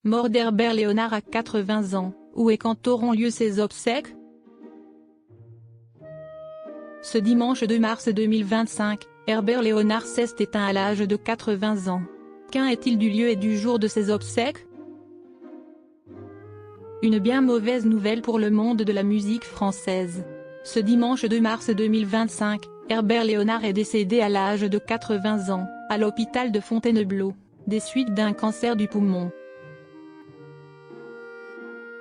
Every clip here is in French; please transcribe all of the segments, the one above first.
Mort d'Herbert Léonard à 80 ans, où et quand auront lieu ses obsèques? Ce dimanche 2 mars 2025, Herbert Léonard s'est éteint à l'âge de 80 ans. Qu'en est-il du lieu et du jour de ses obsèques? Une bien mauvaise nouvelle pour le monde de la musique française. Ce dimanche 2 mars 2025, Herbert Léonard est décédé à l'âge de 80 ans, à l'hôpital de Fontainebleau, des suites d'un cancer du poumon.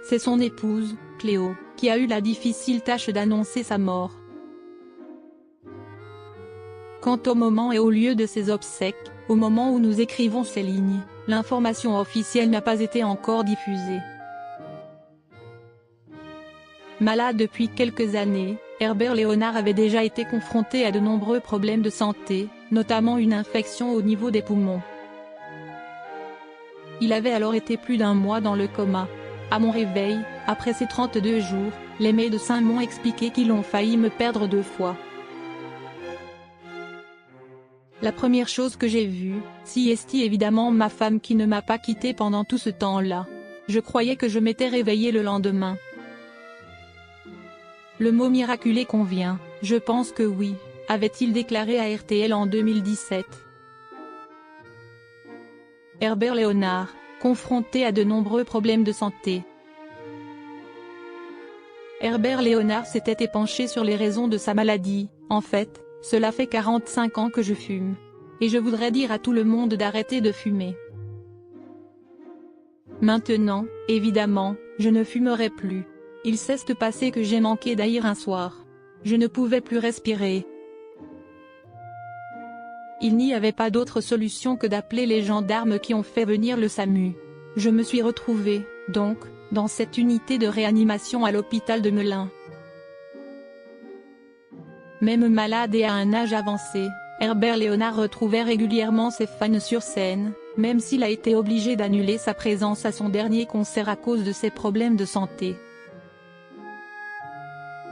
C'est son épouse, Cléo, qui a eu la difficile tâche d'annoncer sa mort. Quant au moment et au lieu de ses obsèques, au moment où nous écrivons ces lignes, l'information officielle n'a pas été encore diffusée. Malade depuis quelques années, Herbert Léonard avait déjà été confronté à de nombreux problèmes de santé, notamment une infection au niveau des poumons. Il avait alors été plus d'un mois dans le coma. À mon réveil, après ces 32 jours, les médecins m'ont expliqué qu'ils ont failli me perdre 2 fois. La première chose que j'ai vue, c'est évidemment ma femme qui ne m'a pas quitté pendant tout ce temps-là. Je croyais que je m'étais réveillé le lendemain. Le mot miraculé convient, je pense que oui, avait-il déclaré à RTL en 2017. Herbert Léonard, confronté à de nombreux problèmes de santé. Herbert Léonard s'était épanché sur les raisons de sa maladie. En fait, cela fait 45 ans que je fume. Et je voudrais dire à tout le monde d'arrêter de fumer. Maintenant, évidemment, je ne fumerai plus. Il s'est passé que j'ai manqué d'air un soir. Je ne pouvais plus respirer. Il n'y avait pas d'autre solution que d'appeler les gendarmes qui ont fait venir le SAMU. Je me suis retrouvée, donc, dans cette unité de réanimation à l'hôpital de Melun. Même malade et à un âge avancé, Herbert Léonard retrouvait régulièrement ses fans sur scène, même s'il a été obligé d'annuler sa présence à son dernier concert à cause de ses problèmes de santé.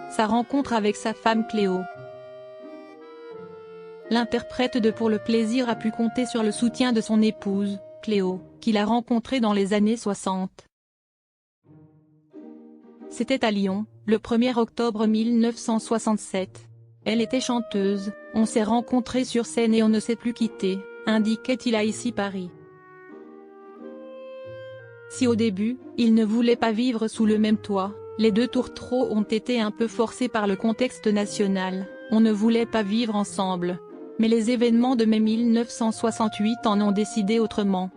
Sa rencontre avec sa femme Cléo. L'interprète de Pour le plaisir a pu compter sur le soutien de son épouse, Cléo, qu'il a rencontrée dans les années 60. C'était à Lyon, le 1er octobre 1967. Elle était chanteuse, on s'est rencontrés sur scène et on ne s'est plus quitté, indiquait-il à Ici Paris. Si au début, ils ne voulaient pas vivre sous le même toit, les 2 tourtereaux ont été un peu forcés par le contexte national, on ne voulait pas vivre ensemble. Mais les événements de mai 1968 en ont décidé autrement.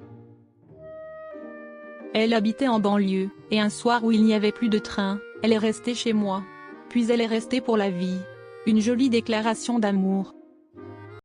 Elle habitait en banlieue, et un soir où il n'y avait plus de train, elle est restée chez moi. Puis elle est restée pour la vie. Une jolie déclaration d'amour.